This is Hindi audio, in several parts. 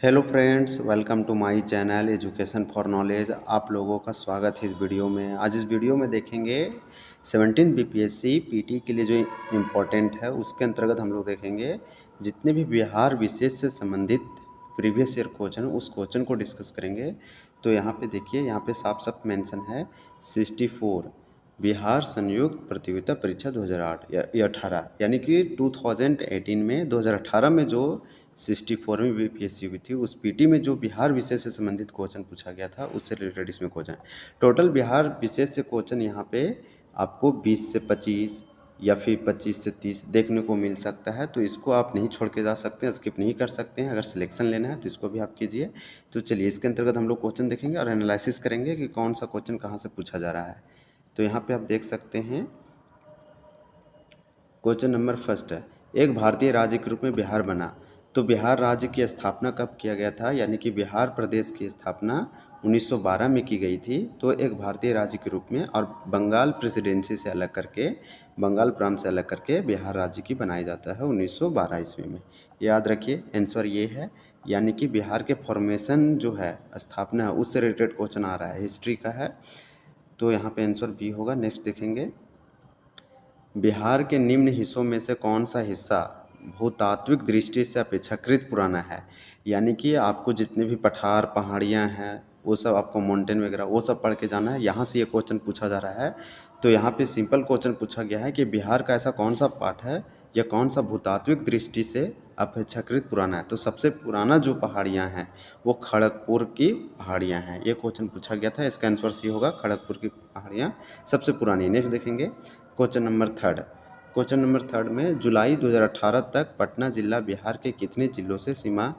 Hello friends, welcome to my channel education for knowledge. आप लोगों का स्वागत है इस वीडियो में। आज इस वीडियो में देखेंगे 17 बीपीएससी पीटी के लिए जो इम्पोर्टेंट है उसके अंतर्गत हम लोग देखेंगे जितने भी बिहार विशेष से संबंधित प्रीवियस ईयर क्वेश्चन उस क्वेश्चन को डिस्कस करेंगे। तो यहाँ पे देखिए, यहाँ पे साफ साफ मेंशन है 64 बिहार संयुक्त प्रतियोगिता परीक्षा 2008 या 18, यानी कि 2018 में 2018 में जो 64वीं बीपीएससी हुई थी उस पीटी में जो बिहार विषय से संबंधित क्वेश्चन पूछा गया था उससे रिलेटेड इसमें क्वेश्चन। टोटल बिहार विशेष से क्वेश्चन यहाँ पे आपको 20 से 25 या फिर 25 से 30 देखने को मिल सकता है। तो इसको आप नहीं छोड़ के जा सकते हैं, स्किप नहीं कर सकते हैं। अगर सिलेक्शन लेना है तो इसको भी आप कीजिए। तो चलिए, इसके अंतर्गत हम लोग क्वेश्चन देखेंगे और एनालिसिस करेंगे कि कौन सा क्वेश्चन कहाँ से पूछा जा रहा है। तो यहाँ पे आप देख सकते हैं, क्वेश्चन नंबर फर्स्ट है, एक भारतीय राज्य के रूप में बिहार बना। तो बिहार राज्य की स्थापना कब किया गया था, यानी कि बिहार प्रदेश की स्थापना 1912 में की गई थी। तो एक भारतीय राज्य के रूप में, और बंगाल प्रेसिडेंसी से अलग करके, बंगाल प्रांत से अलग करके बिहार राज्य की बनाया जाता है 1912 ईस्वी में। याद रखिए, आंसर ये है। यानी कि बिहार के फॉर्मेशन जो है, स्थापना है, उससे रिलेटेड क्वेश्चन आ रहा है, हिस्ट्री का है। तो यहाँ पे आंसर बी होगा। नेक्स्ट देखेंगे, बिहार के निम्न हिस्सों में से कौन सा हिस्सा भूतात्विक दृष्टि से अपेक्षाकृत पुराना है। यानी कि आपको जितने भी पठार पहाड़ियाँ हैं वो सब, आपको माउंटेन वगैरह वो सब पढ़ के जाना है। यहाँ से ये क्वेश्चन पूछा जा रहा है। तो यहाँ पे सिंपल क्वेश्चन पूछा गया है कि बिहार का ऐसा कौन सा पार्ट है या कौन सा भूतात्विक दृष्टि से अपेक्षाकृत पुराना है। तो सबसे पुराना जो पहाड़ियाँ हैं वो खड़गपुर की पहाड़ियाँ हैं। ये क्वेश्चन पूछा गया था। इसका आंसर सी होगा, खड़गपुर की पहाड़ियाँ सबसे पुरानी। नेक्स्ट देखेंगे, question number third. Question number third में, जुलाई 2018 तक पटना जिला बिहार के कितने जिलों से सीमा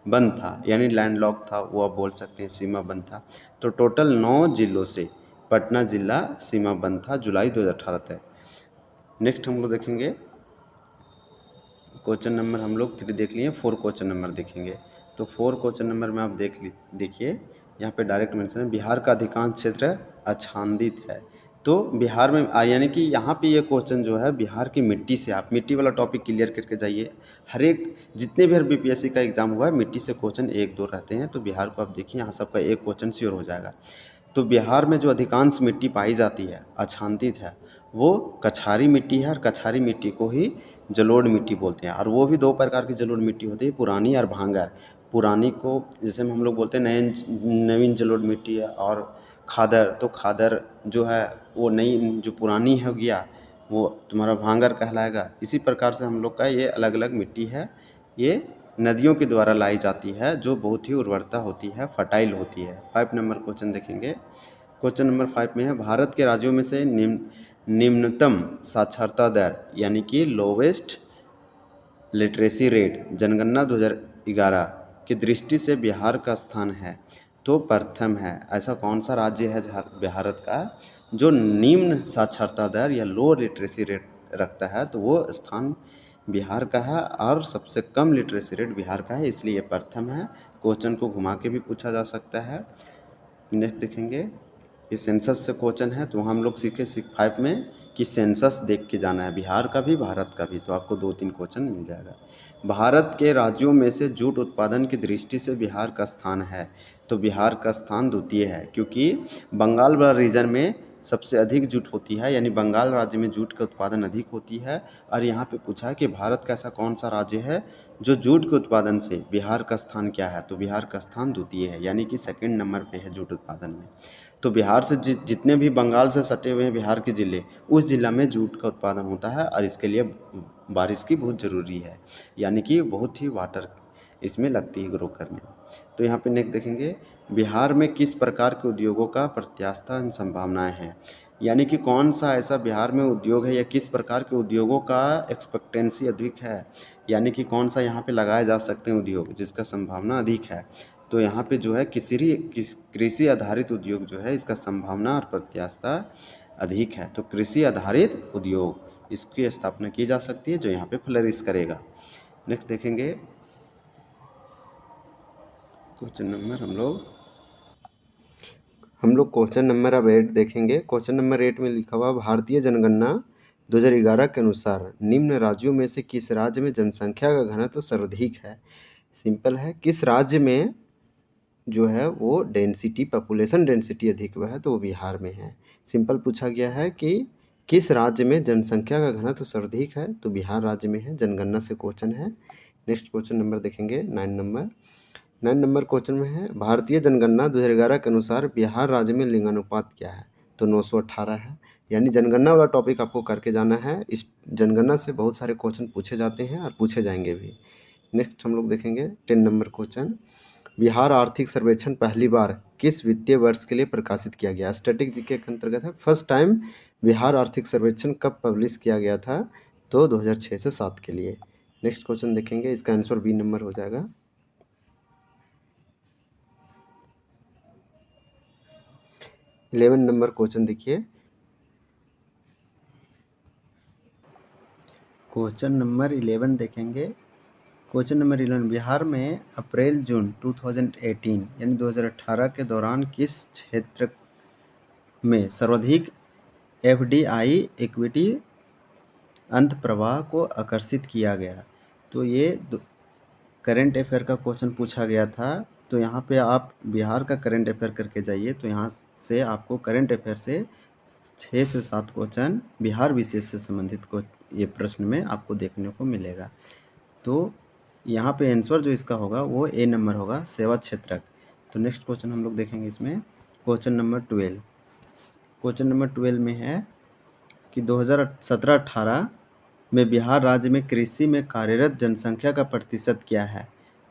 बंद था, यानी लैंडलॉक था, वो आप बोल सकते हैं, सीमा बंद था। तो टोटल 9 जिलों से पटना जिला सीमा बंद था जुलाई 2018 तक। नेक्स्ट हम लोग देखेंगे, क्वेश्चन नंबर हम लोग 3 देख लिए, 4 क्वेश्चन नंबर देखेंगे। तो 4 क्वेश्चन नंबर में आप देखिए, यहाँ पे डायरेक्ट मेंशन है, बिहार का अधिकांश क्षेत्र आच्छादित है। तो बिहार में यानी कि यहाँ पे ये क्वेश्चन जो है बिहार की मिट्टी से, आप मिट्टी वाला टॉपिक क्लियर करके जाइए। हर एक जितने भी बीपीएससी का एग्जाम हुआ है मिट्टी से क्वेश्चन 1-2 रहते हैं। तो बिहार को आप देखिए, यहाँ सबका एक क्वेश्चन श्योर हो जाएगा। तो बिहार में जो अधिकांश मिट्टी पाई जाती है, आच्छादित है, वो कछारी मिट्टी है। और कछारी मिट्टी को ही जलोढ़ मिट्टी बोलते हैं। और वो भी 2 प्रकार की जलोढ़ मिट्टी होती है, पुरानी और भांगर। पुरानी को जैसे हम लोग बोलते हैं नवीन जलोढ़ मिट्टी है, और खादर, तो खादर जो है वो नई, जो पुरानी हो गया वो तुम्हारा भांगर कहलाएगा। इसी प्रकार से हम लोग का ये अलग अलग मिट्टी है। ये नदियों के द्वारा लाई जाती है, जो बहुत ही उर्वरता होती है, फर्टाइल होती है। 5 नंबर क्वेश्चन देखेंगे। क्वेश्चन नंबर 5 में है, भारत के राज्यों में से निम्नतम साक्षरता दर, यानी कि लोवेस्ट लिटरेसी रेट, जनगणना 2011 की दृष्टि से बिहार का स्थान है। तो प्रथम है। ऐसा कौन सा राज्य है भारत का जो निम्न साक्षरता दर या लो लिटरेसी रेट रखता है। तो वो स्थान बिहार का है, और सबसे कम लिटरेसी रेट बिहार का है, इसलिए ये प्रथम है। क्वेश्चन को घुमा के भी पूछा जा सकता है। नेक्स्ट देखेंगे, ये सेंसस से क्वेश्चन है। तो हम लोग सीखे 5 में कि सेंसस देख के जाना है, बिहार का भी भारत का भी। तो आपको 2-3 क्वेश्चन मिल जाएगा। भारत के राज्यों में से जूट उत्पादन की दृष्टि से बिहार का स्थान है। तो बिहार का स्थान द्वितीय है, क्योंकि बंगाल वाला रीजन में सबसे अधिक जूट होती है, यानी बंगाल राज्य में जूट का उत्पादन अधिक होती है। और यहाँ पे पूछा है कि भारत का ऐसा कौन सा राज्य है जो जूट के उत्पादन से बिहार का स्थान क्या है। तो बिहार का स्थान द्वितीय है, यानी कि सेकंड नंबर पे है जूट उत्पादन में। तो बिहार से जितने भी बंगाल से सटे हुए हैं बिहार के ज़िले, उस ज़िला में जूट का उत्पादन होता है, और इसके लिए बारिश की बहुत ज़रूरी है, यानी कि बहुत ही वाटर इसमें लगती है ग्रो करने। तो यहाँ पे नेक्स्ट देखेंगे, बिहार में किस प्रकार के उद्योगों का प्रत्याशा संभावनाएं हैं। यानी कि कौन सा ऐसा बिहार में उद्योग है या किस प्रकार के उद्योगों का एक्सपेक्टेंसी अधिक है, यानी कि कौन सा यहाँ पे लगाए जा सकते हैं उद्योग जिसका संभावना अधिक है। तो यहाँ पे जो है कृषि आधारित उद्योग जो है, इसका संभावना और प्रत्याशा अधिक है। तो कृषि आधारित उद्योग, इसकी स्थापना की जा सकती है जो यहाँ पे फ्लरिश करेगा। नेक्स्ट देखेंगे, क्वेश्चन नंबर हम लोग क्वेश्चन नंबर अब 8 देखेंगे। क्वेश्चन नंबर 8 में लिखा हुआ, भारतीय जनगणना 2011 के अनुसार निम्न राज्यों में से किस राज्य में जनसंख्या का घनत्व सर्वाधिक है। सिंपल है, किस राज्य में जो है वो डेंसिटी, पॉपुलेशन डेंसिटी अधिक हुआ है, तो वो बिहार में है। सिंपल पूछा गया है कि किस राज्य में जनसंख्या का घनत्व सर्वाधिक है, तो बिहार राज्य में है। जनगणना से क्वेश्चन है। नेक्स्ट क्वेश्चन नंबर देखेंगे 9 नंबर क्वेश्चन में है, भारतीय जनगणना 2011 के अनुसार बिहार राज्य में लिंगानुपात क्या है, तो 918 है। यानी जनगणना वाला टॉपिक आपको करके जाना है। इस जनगणना से बहुत सारे क्वेश्चन पूछे जाते हैं और पूछे जाएंगे भी। नेक्स्ट हम लोग देखेंगे 10 नंबर क्वेश्चन, बिहार आर्थिक सर्वेक्षण पहली बार किस वित्तीय वर्ष के लिए प्रकाशित किया गया। स्टैटिक जीके के अंतर्गत है। फर्स्ट टाइम बिहार आर्थिक सर्वेक्षण कब पब्लिश किया गया था, तो 2006 से 7 के लिए। नेक्स्ट क्वेश्चन देखेंगे, इसका आंसर बी नंबर हो जाएगा। 11 नंबर क्वेश्चन देखिए, क्वेश्चन नंबर 11 देखेंगे। क्वेश्चन नंबर 11, बिहार में अप्रैल जून 2018 यानी 2018 के दौरान किस क्षेत्र में सर्वाधिक एफडीआई इक्विटी अंत प्रवाह को आकर्षित किया गया। तो ये करंट अफेयर का क्वेश्चन पूछा गया था। तो यहाँ पे आप बिहार का करंट अफेयर करके जाइए, तो यहाँ से आपको करंट अफेयर से 6 से 7 क्वेश्चन बिहार विशेष से संबंधित को ये प्रश्न में आपको देखने को मिलेगा। तो यहाँ पे आंसर जो इसका होगा वो ए नंबर होगा, सेवा क्षेत्रक। तो नेक्स्ट क्वेश्चन हम लोग देखेंगे इसमें, क्वेश्चन नंबर 12। क्वेश्चन नंबर 12 में है कि 2017-18 में बिहार राज्य में कृषि में कार्यरत जनसंख्या का प्रतिशत क्या है।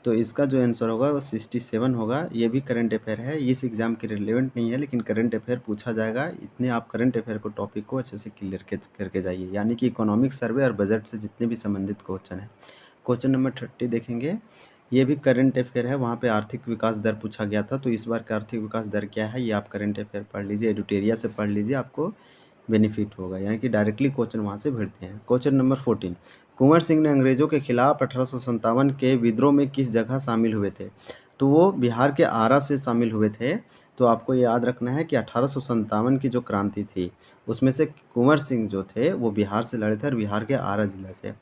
तो इसका जो आंसर होगा वो 67 होगा। ये भी करंट अफेयर है, इस एग्ज़ाम के रिलेवेंट नहीं है, लेकिन करंट अफेयर पूछा जाएगा। इतने आप करंट अफेयर को टॉपिक को अच्छे से क्लियर करके जाइए, यानी कि इकोनॉमिक सर्वे और बजट से जितने भी संबंधित क्वेश्चन है। क्वेश्चन नंबर 30 देखेंगे, ये भी करंट अफेयर है। वहाँ पे आर्थिक विकास दर पूछा गया था, तो इस बार का आर्थिक विकास दर क्या है ये आप करंट अफेयर पढ़ लीजिए, एडुटेरिया से पढ़ लीजिए, आपको बेनिफिट होगा, यानी कि डायरेक्टली क्वेश्चन वहाँ से भिड़ते हैं। क्वेश्चन नंबर 14, कुंवर सिंह ने अंग्रेजों के खिलाफ 1857 के विद्रोह में किस जगह शामिल हुए थे। तो वो बिहार के आरा से शामिल हुए थे। तो आपको याद रखना है कि 1857 की जो क्रांति थी उसमें से कुंवर सिंह जो थे वो बिहार से लड़े थे और बिहार के आरा जिला से।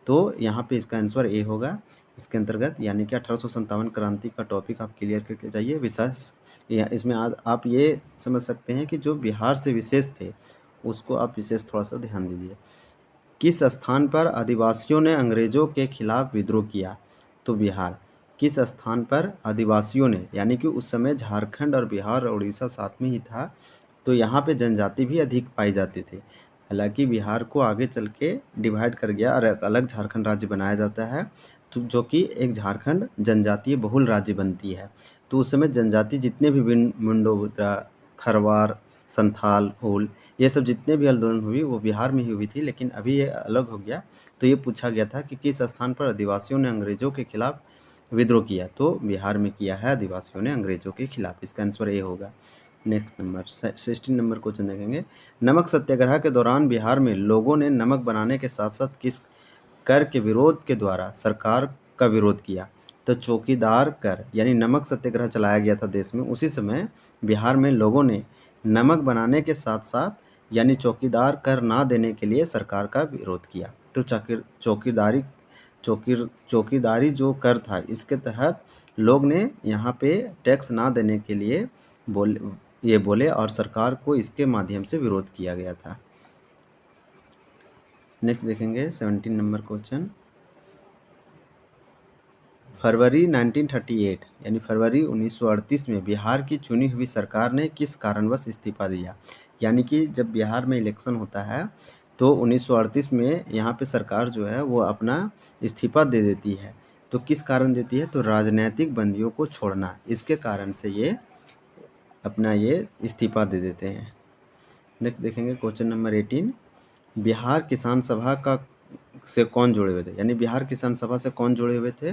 तो यहाँ पे इसका आंसर ए होगा इसके अंतर्गत, यानी कि 1857 क्रांति का टॉपिक आप क्लियर करके जाइए। विशेष इसमें आप ये समझ सकते हैं कि जो बिहार से विशेष थे उसको आप विशेष थोड़ा सा ध्यान दीजिए। किस स्थान पर आदिवासियों ने अंग्रेजों के खिलाफ विद्रोह किया। तो बिहार। किस स्थान पर आदिवासियों ने, यानी कि उस समय झारखंड और बिहार और उड़ीसा साथ में ही था, तो यहाँ पे जनजाति भी अधिक पाई जाती थी। हालांकि बिहार को आगे चल के डिवाइड कर गया और एक अलग झारखंड राज्य बनाया जाता है, तो जो कि एक झारखंड जनजातीय बहुल राज्य बनती है। तो उस समय जनजाति जितने भी मुंडो, खरवार, संथाल, हूल, ये सब जितने भी आंदोलन हुई वो बिहार में ही हुई थी, लेकिन अभी ये अलग हो गया। तो ये पूछा गया था कि किस स्थान पर आदिवासियों ने अंग्रेजों के खिलाफ विद्रोह किया। तो बिहार में किया है आदिवासियों ने अंग्रेजों के खिलाफ, इसका आंसर ए होगा। नेक्स्ट नंबर 16 नंबर क्वेश्चन देखेंगे, नमक सत्याग्रह के दौरान बिहार में लोगों ने नमक बनाने के साथ साथ किस कर के विरोध के द्वारा सरकार का विरोध किया। तो चौकीदार कर, यानी नमक सत्याग्रह चलाया गया था देश में, उसी समय बिहार में लोगों ने नमक बनाने के साथ साथ यानी चौकीदार कर ना देने के लिए सरकार का विरोध किया। तो चौकीदारी जो कर था इसके तहत लोग ने यहाँ पे टैक्स ना देने के लिए बोले और सरकार को इसके माध्यम से विरोध किया गया था। नेक्स्ट देखेंगे 17 नंबर क्वेश्चन, फरवरी 1938 यानी फरवरी 1938 में बिहार की चुनी हुई सरकार ने किस कारणवश इस्तीफा दिया। यानी कि जब बिहार में इलेक्शन होता है तो 1938 में यहाँ पे सरकार जो है वो अपना इस्तीफा दे देती है। तो किस कारण देती है, तो राजनीतिक बंदियों को छोड़ना, इसके कारण से ये अपना ये इस्तीफा दे देते हैं। नेक्स्ट देखेंगे क्वेश्चन नंबर 18, बिहार किसान सभा का से कौन जुड़े हुए थे, यानी बिहार किसान सभा से कौन जुड़े हुए थे।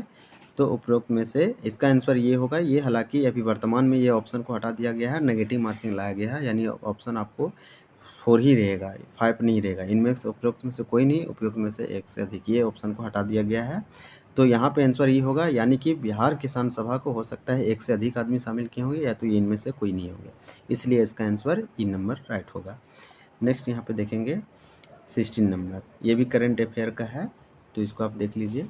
तो उपरोक्त में से इसका आंसर ये होगा। ये हालांकि अभी वर्तमान में ये ऑप्शन को हटा दिया गया है, नेगेटिव मार्किंग लाया गया है, यानी ऑप्शन आपको 4 ही रहेगा, 5 नहीं रहेगा। इनमें से उपरोक्त में से कोई नहीं, उपयुक्त में से एक से अधिक, ये ऑप्शन को हटा दिया गया है। तो यहाँ पे आंसर ये होगा, यानी कि बिहार किसान सभा को हो सकता है एक से अधिक आदमी शामिल किए होंगे या तो ये इनमें से कोई नहीं होंगे, इसलिए इसका आंसर ई नंबर राइट होगा। नेक्स्ट यहाँ पे देखेंगे 16 नंबर, ये भी करंट अफेयर का है, तो इसको आप देख लीजिए।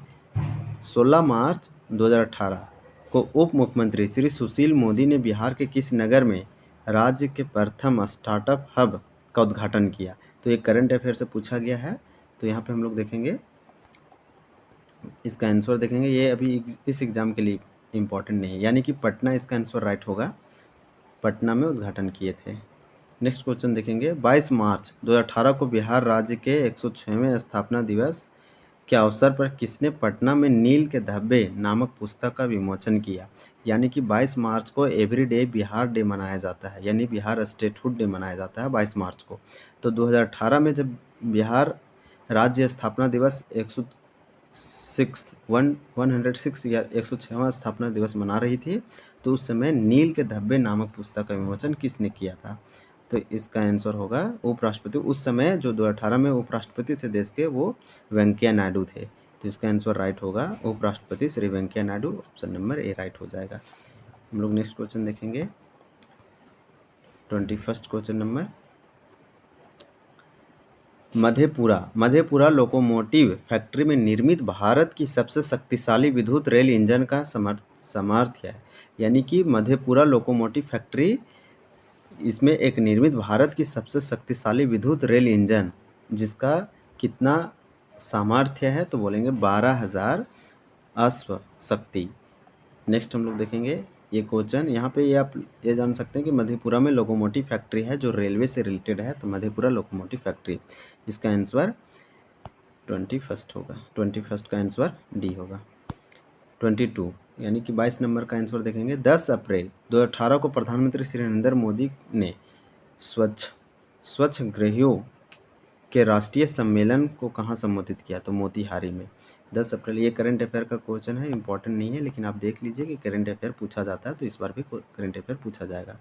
16 मार्च 2018 को उप मुख्यमंत्री श्री सुशील मोदी ने बिहार के किस नगर में राज्य के प्रथम स्टार्टअप हब का उद्घाटन किया? तो ये करंट अफेयर से पूछा गया है। तो यहाँ पे हम लोग देखेंगे, इसका आंसर देखेंगे, ये अभी इस एग्ज़ाम के लिए इम्पोर्टेंट नहीं है, यानी कि पटना इसका आंसर राइट होगा। पटना में उद्घाटन किए थे। नेक्स्ट क्वेश्चन देखेंगे, 22 मार्च 2018 को बिहार राज्य के 106वें स्थापना दिवस के अवसर पर किसने पटना में नील के धब्बे नामक पुस्तक का विमोचन किया? यानी कि 22 मार्च को एवरी डे बिहार डे मनाया जाता है, यानी बिहार स्टेटहुड डे मनाया जाता है 22 मार्च को। तो 2018 में जब बिहार राज्य स्थापना दिवस 106 या 106वां स्थापना दिवस मना रही थी, तो उस समय नील के धब्बे नामक पुस्तक का विमोचन किसने किया था? तो इसका आंसर होगा उपराष्ट्रपति। उस समय जो 2018 में उपराष्ट्रपति थे देश के, वो वेंकैया नायडू थे। तो इसका आंसर राइट होगा उपराष्ट्रपति Shri Venkaiah Naidu. Option number A right हो जाएगा। हम लोग नेक्स्ट क्वेश्चन देखेंगे, 21st question number, Madhepura locomotive factory में निर्मित भारत की सबसे शक्तिशाली विद्युत रेल इंजन का सामर्थ्य है। यानी कि मधेपुरा लोकोमोटिव फैक्ट्री, इसमें एक निर्मित भारत की सबसे शक्तिशाली विद्युत रेल इंजन, जिसका कितना सामर्थ्य है? तो बोलेंगे 12,000 अश्व शक्ति। नेक्स्ट हम लोग देखेंगे ये क्वेश्चन, यहाँ पे ये आप ये जान सकते हैं कि मधेपुरा में लोकोमोटिव फैक्ट्री है जो रेलवे से रिलेटेड है। तो मधेपुरा लोकोमोटिव फैक्ट्री, इसका आंसर 21st होगा। 21st का आंसर डी होगा। 22 यानी कि 22 नंबर का आंसर देखेंगे, 10 अप्रैल 2018 को प्रधानमंत्री श्री नरेंद्र मोदी ने स्वच्छ गृहों के राष्ट्रीय सम्मेलन को कहाँ संबोधित किया? तो मोतिहारी में। 10 अप्रैल, ये करंट अफेयर का क्वेश्चन है, इंपॉर्टेंट नहीं है, लेकिन आप देख लीजिए कि करंट अफेयर पूछा जाता है, तो इस बार भी करंट अफेयर पूछा जाएगा।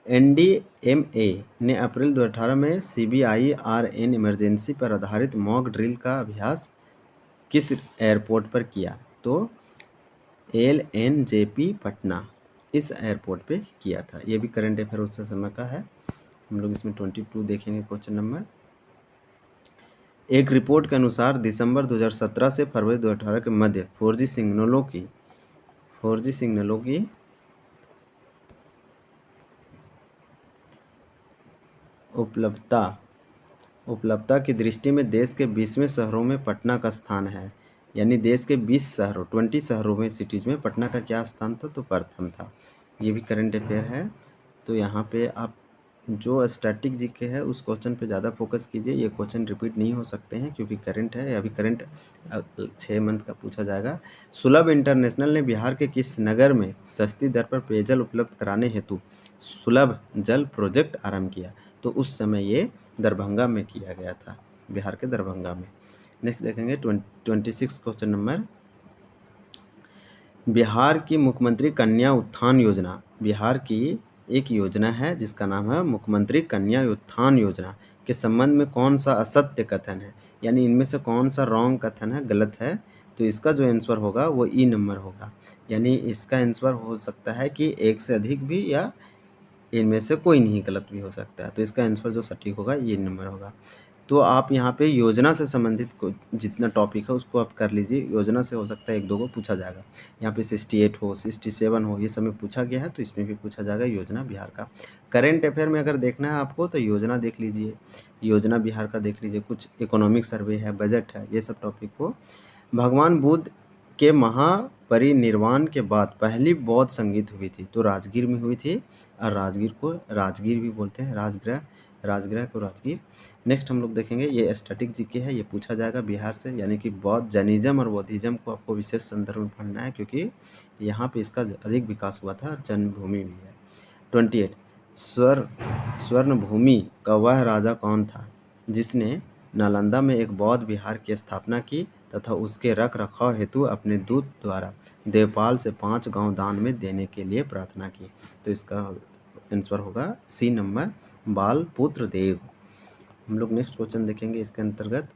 NDMA ने अप्रैल 2018 में CBIRN इमरजेंसी पर आधारित मॉक ड्रिल का अभ्यास किस एयरपोर्ट पर किया? तो LNJP पटना, इस एयरपोर्ट पे किया था। ये भी करंट अफेयर उस समय का है। हम लोग इसमें 22 देखेंगे क्वेश्चन नंबर। एक रिपोर्ट के अनुसार दिसंबर 2017 से फरवरी 2018 के मध्य 4G सिग्नलों की उपलब्धता की दृष्टि में देश के 20वें शहरों में पटना का स्थान है। यानी देश के 20 शहरों 20 शहरों में, सिटीज़ में पटना का क्या स्थान था? तो प्रथम था। ये भी करंट अफेयर है। तो यहाँ पे आप जो स्टैटिक जीके है उस क्वेश्चन पे ज़्यादा फोकस कीजिए। ये क्वेश्चन रिपीट नहीं हो सकते हैं क्योंकि करंट है, अभी करंट 6 मंथ का पूछा जाएगा। सुलभ इंटरनेशनल ने बिहार के किस नगर में सस्ती दर पर पेयजल उपलब्ध कराने हेतु सुलभ जल प्रोजेक्ट आरंभ किया? तो उस समय ये दरभंगा में किया गया था, बिहार के दरभंगा में। नेक्स्ट देखेंगे 26 क्वेश्चन नंबर, बिहार की मुख्यमंत्री कन्या उत्थान योजना, बिहार की एक योजना है जिसका नाम है मुख्यमंत्री कन्या उत्थान योजना, के संबंध में कौन सा असत्य कथन है? यानी इनमें से कौन सा रॉन्ग कथन है, गलत है? तो इसका जो आंसर होगा वो ई नंबर होगा। यानी इसका आंसर हो सकता है कि एक से अधिक भी, या इनमें से कोई नहीं गलत भी हो सकता है। तो इसका आंसर जो सटीक होगा ये नंबर होगा। तो आप यहाँ पे योजना से संबंधित जितना टॉपिक है उसको आप कर लीजिए। योजना से हो सकता है 1-2 को पूछा जाएगा। यहाँ पे 68 हो, 67 हो, ये सब में पूछा गया है, तो इसमें भी पूछा जाएगा योजना बिहार का। करेंट अफेयर में अगर देखना है आपको तो योजना देख लीजिए, योजना बिहार का देख लीजिए, कुछ इकोनॉमिक सर्वे है, बजट है, ये सब टॉपिक को। भगवान बुद्ध के महापरिनिर्वाण के बाद पहली बौद्ध संगीत हुई थी, तो राजगीर में हुई थी, और राजगीर को राजगीर भी बोलते हैं, राजगृह को राजगीर। नेक्स्ट हम लोग देखेंगे, ये स्टैटिक जीके है, ये पूछा जाएगा बिहार से। यानी कि बौद्ध जैनिज्म और बौद्धिज्म को आपको विशेष संदर्भ में पढ़ना है, क्योंकि यहाँ पे इसका अधिक विकास हुआ था, जन्मभूमि भी है। 28 स्वर्णभूमि का वह राजा कौन था जिसने नालंदा में एक बौद्ध विहार की स्थापना की तथा उसके रख रखाव हेतु अपने दूत द्वारा देवपाल से 5 गांव दान में देने के लिए प्रार्थना की? तो इसका आंसर होगा सी नंबर, बालपुत्र देव। हम लोग नेक्स्ट क्वेश्चन देखेंगे, इसके अंतर्गत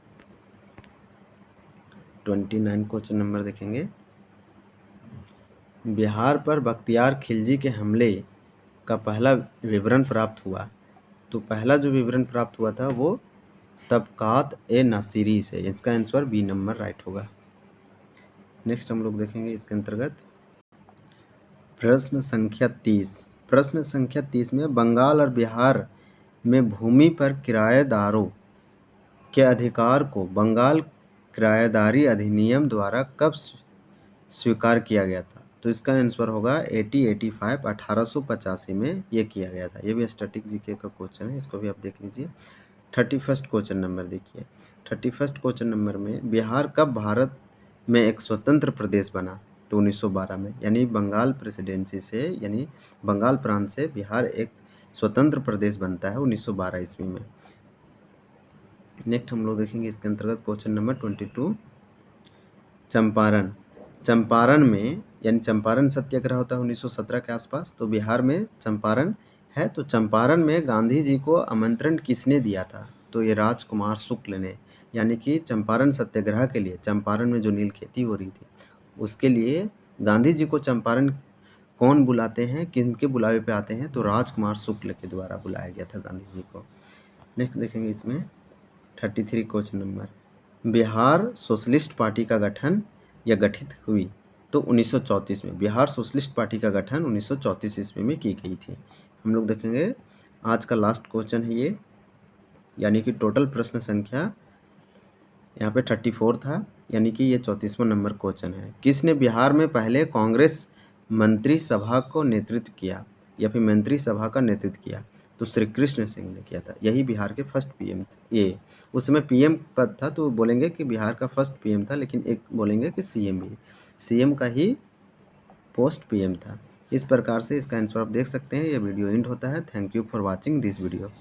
29 क्वेश्चन नंबर देखेंगे, बिहार पर बख्तियार खिलजी के हमले का पहला विवरण प्राप्त हुआ। तो पहला जो विवरण प्राप्त हुआ था वो तबकात ए नासिरी से। इसका आंसर बी नंबर राइट होगा। नेक्स्ट हम लोग देखेंगे इसके अंतर्गत प्रश्न संख्या 30। प्रश्न संख्या 30 में बंगाल और बिहार में भूमि पर किराएदारों के अधिकार को बंगाल किराएदारी अधिनियम द्वारा कब स्वीकार किया गया था? तो इसका आंसर होगा 1885 में ये किया गया था। ये भी स्टैटिक जीके का क्वेश्चन है, इसको भी आप देख लीजिए। 31 क्वेश्चन नंबर देखिए। 31 क्वेश्चन नंबर में बिहार कब भारत में एक स्वतंत्र प्रदेश बना? तो 1912 में, यानी बंगाल प्रेसिडेंसी से, यानी बंगाल प्रांत से बिहार एक स्वतंत्र प्रदेश बनता है 1912 ईस्वी में। नेक्स्ट हम लोग देखेंगे इसके अंतर्गत क्वेश्चन नंबर 22। चंपारण। चंपारण में, यानी चंपारण सत्याग्रह होता है 1917 के आसपास, तो बिहार में चंपारण है। तो चंपारण में गांधी जी को आमंत्रण किसने दिया था? तो ये राजकुमार शुक्ल ने, यानी कि चंपारण सत्याग्रह के लिए, चंपारण में जो नील खेती हो रही थी उसके लिए गांधी जी को चंपारण कौन बुलाते हैं, किनके बुलावे पे आते हैं? तो राजकुमार शुक्ल के द्वारा बुलाया गया था गांधी जी को। नेक्स्ट देखेंगे इसमें 33 question number, Bihar socialist party का गठन या गठित हुई? तो 1934 में। बिहार सोशलिस्ट पार्टी का गठन 1934 ईस्वी में की गई थी। हम लोग देखेंगे आज का लास्ट क्वेश्चन है ये, यानी कि टोटल प्रश्न संख्या यहाँ पे 34 था, यानी कि ये 34वां नंबर क्वेश्चन है। किसने बिहार में पहले कांग्रेस मंत्री सभा को नेतृत्व किया, या फिर मंत्री सभा का नेतृत्व किया? तो श्री कृष्ण सिंह ने किया था। यही बिहार के फर्स्ट पीएम थे। ये उस समय पीएम पद था, तो बोलेंगे कि बिहार का फर्स्ट पीएम था, लेकिन एक बोलेंगे कि सीएम भी, सीएम का ही पोस्ट पीएम था। इस प्रकार से इसका आंसर आप देख सकते हैं। ये वीडियो एंड होता है। Thank you for watching this video.